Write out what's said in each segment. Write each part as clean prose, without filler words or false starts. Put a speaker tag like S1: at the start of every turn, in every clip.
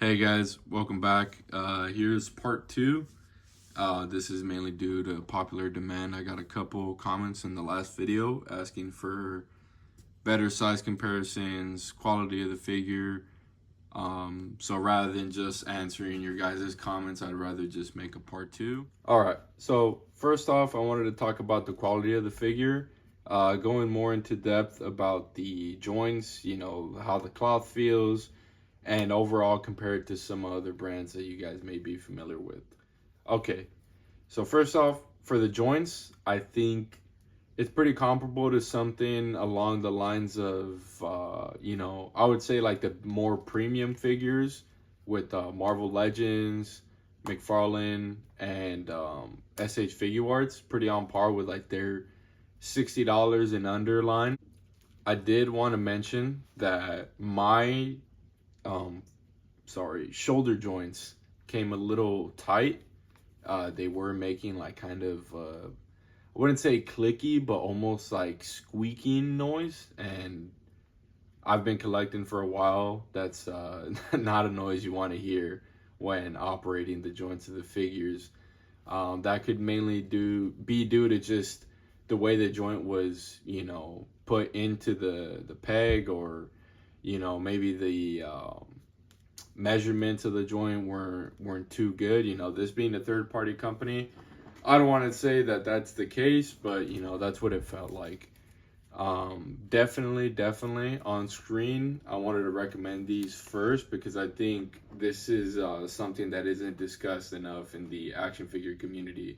S1: Hey guys, welcome back. Here's part two. This is mainly due to popular demand. I got a couple comments in the last video asking for better size comparisons, quality of the figure. So rather than just answering your guys' comments, I'd rather just make a part two. All right. So first off, I wanted to talk about the quality of the figure. Going more into depth about the joints, how the cloth feels and overall compared to some other brands that you guys may be familiar with. Okay, so first off, for the joints, I think it's pretty comparable to something along the lines of, I would say like the more premium figures with Marvel Legends, McFarlane, and SH Figure Arts, pretty on par with like their $60 and under line. I did want to mention that my um, shoulder joints came a little tight. They were making like kind of, I wouldn't say clicky, but almost like squeaking noise. And I've been collecting for a while. That's not a noise you want to hear when operating the joints of the figures. That could mainly be due to just the way the joint was, put into the peg, or maybe the measurements of the joint weren't too good. This being a third party company, I don't want to say that that's the case, but that's what it felt like. Definitely on screen, I wanted to recommend these first because I think this is something that isn't discussed enough in the action figure community.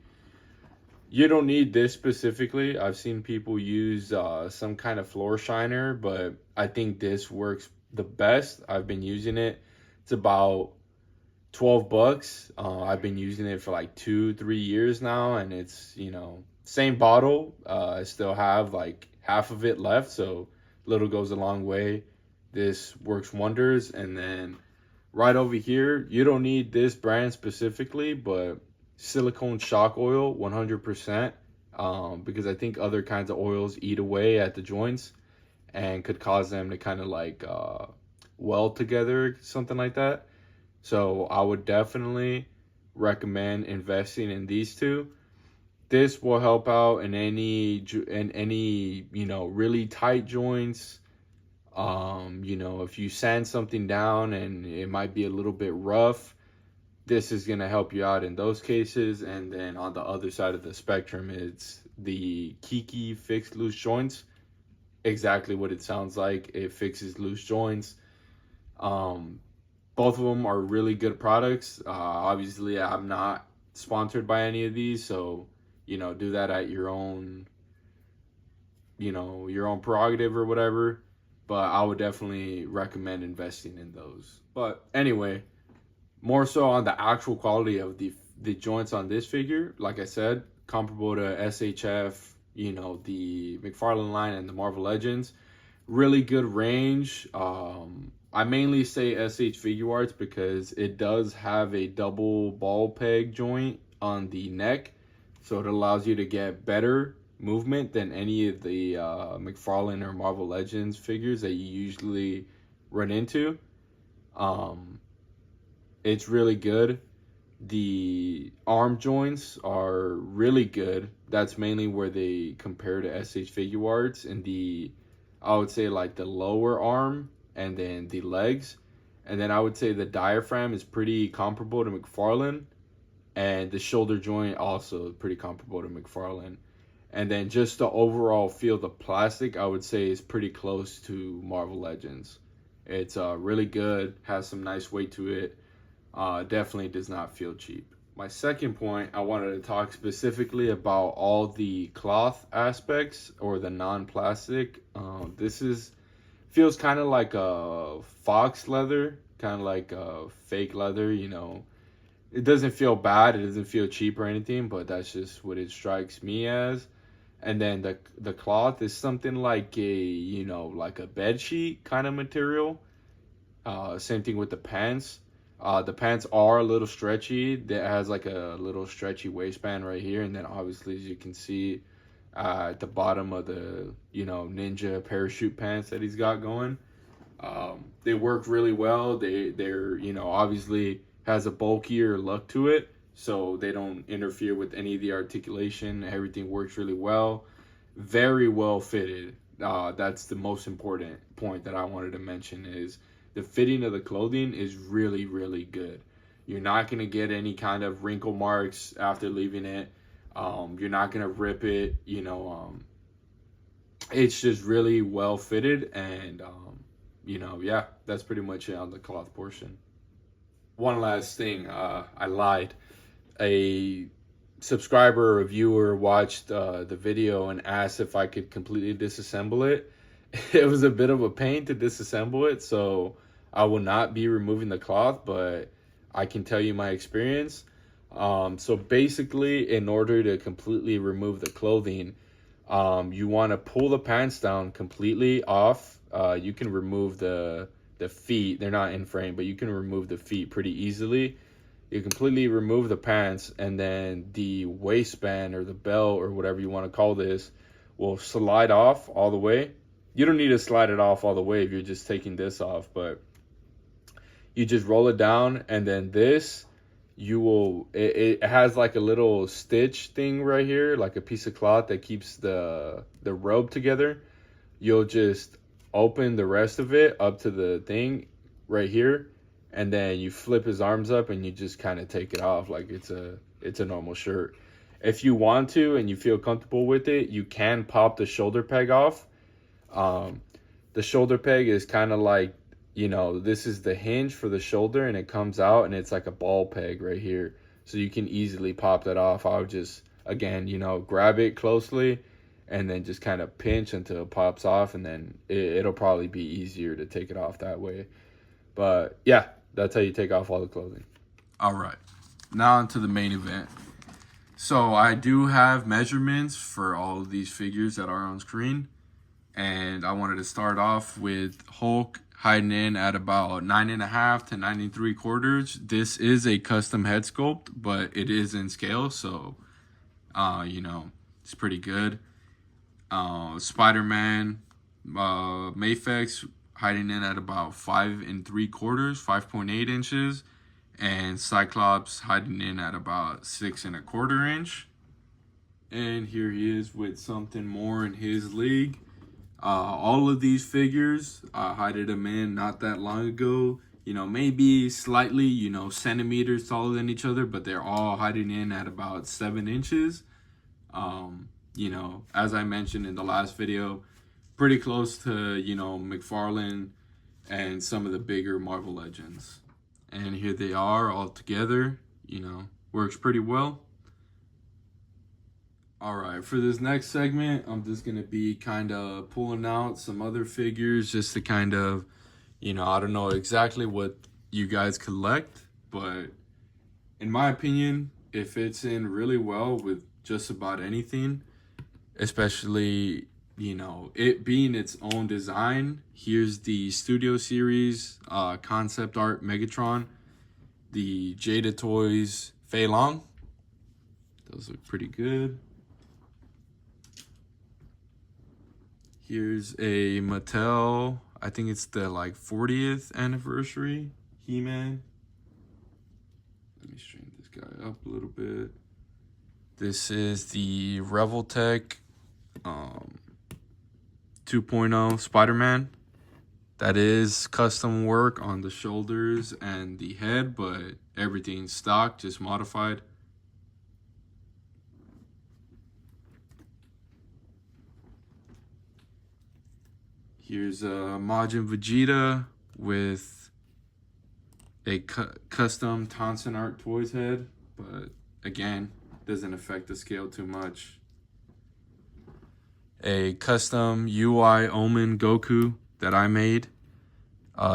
S1: You don't need this specifically. I've seen people use some kind of floor shiner, but I think this works the best. I've been using it. It's about $12. I've been using it for like 2-3 years now, and it's same bottle. I still have like half of it left, so little goes a long way. This works wonders. And then right over here, you don't need this brand specifically, but silicone shock oil 100%, because I think other kinds of oils eat away at the joints and could cause them to kind of like weld together, something like that. So I would definitely recommend investing in these two. This will help out in any really tight joints. If you sand something down and it might be a little bit rough, this is going to help you out in those cases. And then on the other side of the spectrum, it's the Kiki fixed loose joints. Exactly what it sounds like. It fixes loose joints. Both of them are really good products. Obviously, I'm not sponsored by any of these, so do that at your own prerogative or whatever. But I would definitely recommend investing in those. But anyway, more so on the actual quality of the joints on this figure. Like I said, comparable to SHF, the McFarlane line and the Marvel Legends. Really good range. I mainly say SH Figure Arts because it does have a double ball peg joint on the neck, so it allows you to get better movement than any of the McFarlane or Marvel Legends figures that you usually run into. It's really good. The arm joints are really good. That's mainly where they compare to SH Figure Arts, and I would say like the lower arm and then the legs. And then I would say the diaphragm is pretty comparable to McFarlane, and the shoulder joint also pretty comparable to McFarlane. And then just the overall feel, the plastic, I would say is pretty close to Marvel Legends. It's really good, has some nice weight to it. Definitely does not feel cheap. My second point, I wanted to talk specifically about all the cloth aspects or the non-plastic. Feels kind of like a fox leather, kind of like a fake leather. It doesn't feel bad. It doesn't feel cheap or anything, but that's just what it strikes me as. And then the cloth is something like like a bed sheet kind of material. Same thing with the pants. The pants are a little stretchy. That has like a little stretchy waistband right here, and then obviously, as you can see, at the bottom of the ninja parachute pants that he's got going, They work really well. They're obviously has a bulkier look to it, so they don't interfere with any of the articulation. Everything works really well, very well fitted. That's the most important point that I wanted to mention is the fitting of the clothing is really, really good. You're not gonna get any kind of wrinkle marks after leaving it. You're not gonna rip it. It's just really well fitted, and yeah, that's pretty much it on the cloth portion. One last thing, I lied. A subscriber or viewer watched the video and asked if I could completely disassemble it. It was a bit of a pain to disassemble it, so I will not be removing the cloth, but I can tell you my experience. So basically, in order to completely remove the clothing, you want to pull the pants down completely off. You can remove the feet. They're not in frame, but you can remove the feet pretty easily. You completely remove the pants, and then the waistband or the belt or whatever you want to call this will slide off all the way. You don't need to slide it off all the way if you're just taking this off, but you just roll it down, and then this, it has like a little stitch thing right here, like a piece of cloth that keeps the robe together. You'll just open the rest of it up to the thing right here, and then you flip his arms up and you just kind of take it off like it's a normal shirt. If you want to and you feel comfortable with it, you can pop the shoulder peg off. The shoulder peg is kind of like, this is the hinge for the shoulder, and it comes out and it's like a ball peg right here. So you can easily pop that off. I would just, again, grab it closely and then just kind of pinch until it pops off, and then it'll probably be easier to take it off that way. But yeah, that's how you take off all the clothing. All right, now onto the main event. So I do have measurements for all of these figures that are on screen, and I wanted to start off with Hulk hiding in at about 9.5 to 9 3/4. This is a custom head sculpt, but it is in scale, so it's pretty good. Spider-Man, Mafex hiding in at about 5 3/4, 5.8 inches, and Cyclops hiding in at about 6 1/4 inch. And here he is with something more in his league. All of these figures, I hided them in not that long ago. Maybe slightly, centimeters taller than each other, but they're all hiding in at about 7 inches. As I mentioned in the last video, pretty close to, McFarlane and some of the bigger Marvel Legends. And here they are all together, works pretty well. All right, for this next segment, I'm just going to be kind of pulling out some other figures just to kind of, I don't know exactly what you guys collect, but in my opinion, it fits in really well with just about anything, especially, it being its own design. Here's the Studio Series concept art Megatron, the Jada Toys Fei Long. Those look pretty good. Here's a Mattel, I think it's the 40th anniversary He-Man. Let me straighten this guy up a little bit. This is the Revoltech 2.0 Spider-Man. That is custom work on the shoulders and the head, but everything's stock, just modified. Here's a Majin Vegeta with a custom Tonson Art Toys head, but again, doesn't affect the scale too much. A custom UI Omen Goku that I made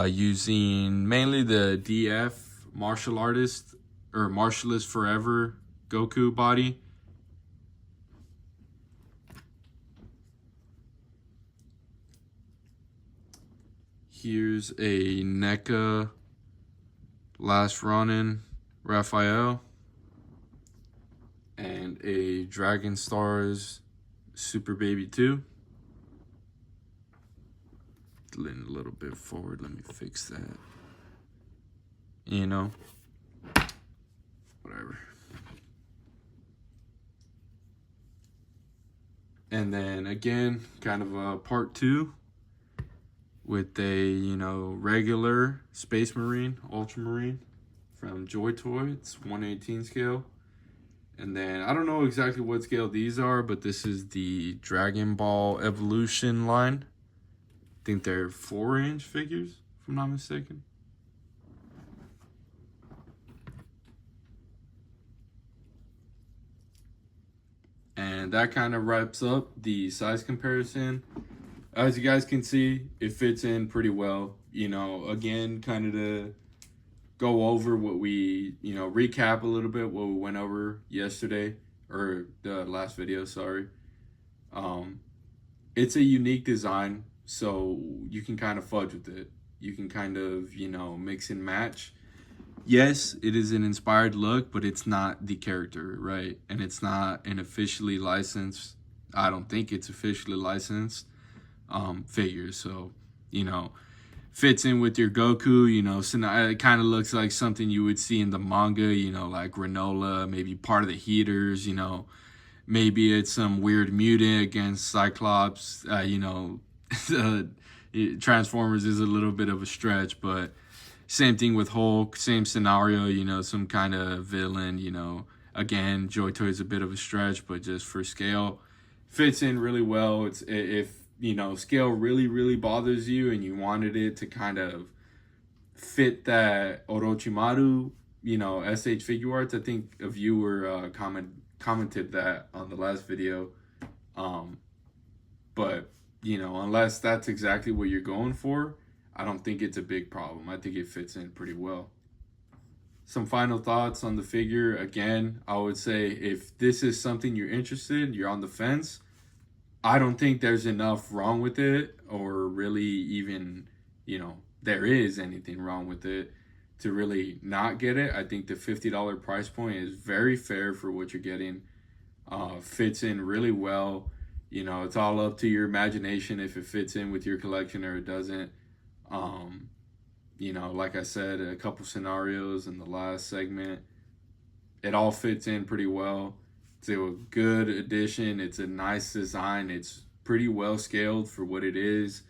S1: using mainly the DF Martial Artist or Martialist Forever Goku body. Here's a NECA Last Ronin Raphael and a Dragon Stars Super Baby 2. lean a little bit forward. Let me fix that. You know, whatever. And then again, kind of a part 2 with a, you know, regular Space Marine, Ultramarine from Joy Toy. It's 1/18 scale. And then I don't know exactly what scale these are, but this is the Dragon Ball Evolution line. I think they're 4-inch figures, if I'm not mistaken. And that kind of wraps up the size comparison. As you guys can see, it fits in pretty well. You know, again, kind of to go over what we, you know, recap a little bit what we went over yesterday, or the last video, sorry. It's a unique design, so you can kind of fudge with it. You can kind of, you know, mix and match. Yes, it is an inspired look, but it's not the character, right? And it's not an officially licensed, I don't think it's officially licensed figure. So, you know, fits in with your Goku, you know, so it kind of looks like something you would see in the manga, you know, like Granola, maybe part of the Heaters, you know, maybe it's some weird mutant against Cyclops, you know, Transformers is a little bit of a stretch, but same thing with Hulk, same scenario, you know, some kind of villain, you know, again, Joy Toy is a bit of a stretch, but just for scale, fits in really well. It's, if, you know, scale really bothers you and you wanted it to kind of fit that Orochimaru, you know, SH Figure Arts, I think a viewer commented that on the last video. But, you know, unless that's exactly what you're going for, I don't think it's a big problem. I think it fits in pretty well. Some final thoughts on the figure. Again, I would say if this is something you're interested, you're on the fence, I don't think there's enough wrong with it, or really even, you know, there is anything wrong with it to really not get it. I think the $50 price point is very fair for what you're getting. Fits in really well. You know, it's all up to your imagination if it fits in with your collection or it doesn't. You know, like I said, a couple scenarios in the last segment, it all fits in pretty well. It's a good addition. It's a nice design. It's pretty well scaled for what it is.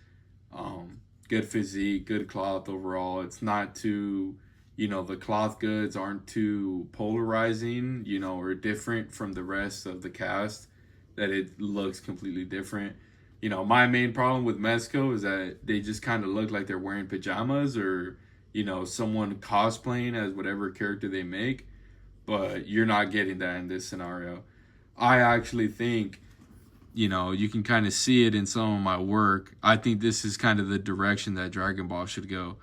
S1: Good physique, good cloth overall. It's not too, you know, the cloth goods aren't too polarizing, you know, or different from the rest of the cast, that it looks completely different. You know, my main problem with Mezco is that they just kind of look like they're wearing pajamas, or, you know, someone cosplaying as whatever character they make, but you're not getting that in this scenario. I actually think, you know, you can kind of see it in some of my work. I think this is kind of the direction that Dragon Ball should go.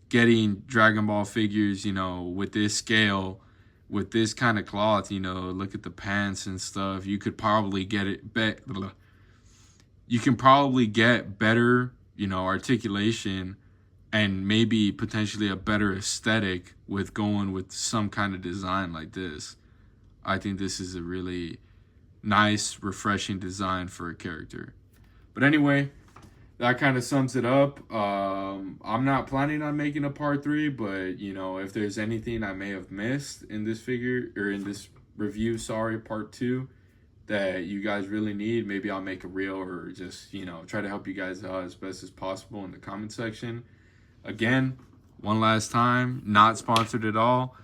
S1: Getting Dragon Ball figures, you know, with this scale, with this kind of cloth, you know, look at the pants and stuff. You could probably get it you can probably get better, you know, articulation and maybe potentially a better aesthetic with going with some kind of design like this. I think this is a really nice, refreshing design for a character. But anyway, that kind of sums it up. I'm not planning on making a part 3, but, you know, if there's anything I may have missed in this figure, or in this review, sorry, part 2, that you guys really need, maybe I'll make a reel, or just, you know, try to help you guys out as best as possible in the comment section. Again, one last time, not sponsored at all.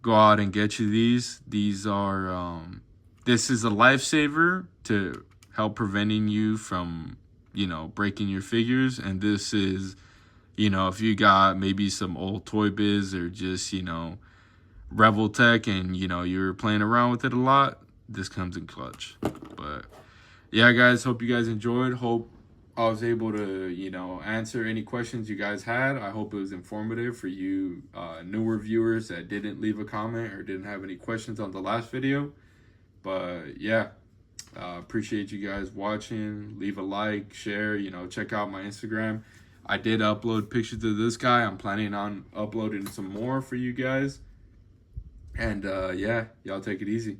S1: Go out and get you these. These are, this is a lifesaver to help preventing you from, you know, breaking your figures. And this is, you know, if you got maybe some old Toy Biz, or just, you know, Rebel Tech, and, you know, you're playing around with it a lot, this comes in clutch. But yeah, guys, hope you guys enjoyed. Hope I was able to, you know, answer any questions you guys had. I hope it was informative for you newer viewers that didn't leave a comment or didn't have any questions on the last video. But yeah, appreciate you guys watching. Leave a like, share, you know, check out my Instagram. I did upload pictures of this guy. I'm planning on uploading some more for you guys. And yeah, y'all take it easy.